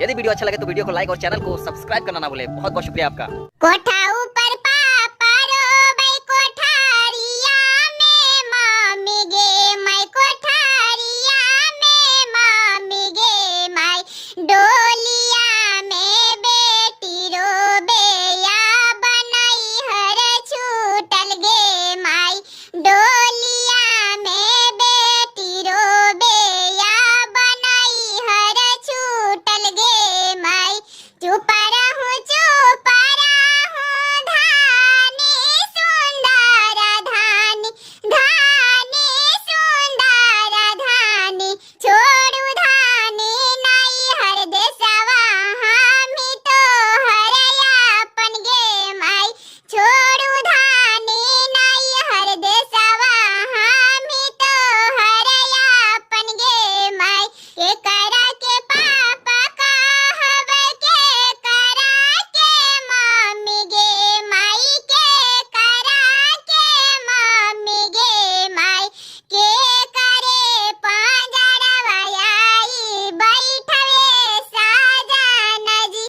यदि वीडियो अच्छा लगे तो वीडियो को लाइक और चैनल को सब्सक्राइब करना ना भूलें। बहुत बहुत शुक्रिया आपका। कोठा ऊपर पापरो भाई कोठारिया में मम्मी गे माई कोठारिया में मम्मी गे माई डोलिया में बेटी रोबेया बनाई हर छूटल गे माई डोलिया में बेटी रोबेया बनाई हर छूटल गे माई चुप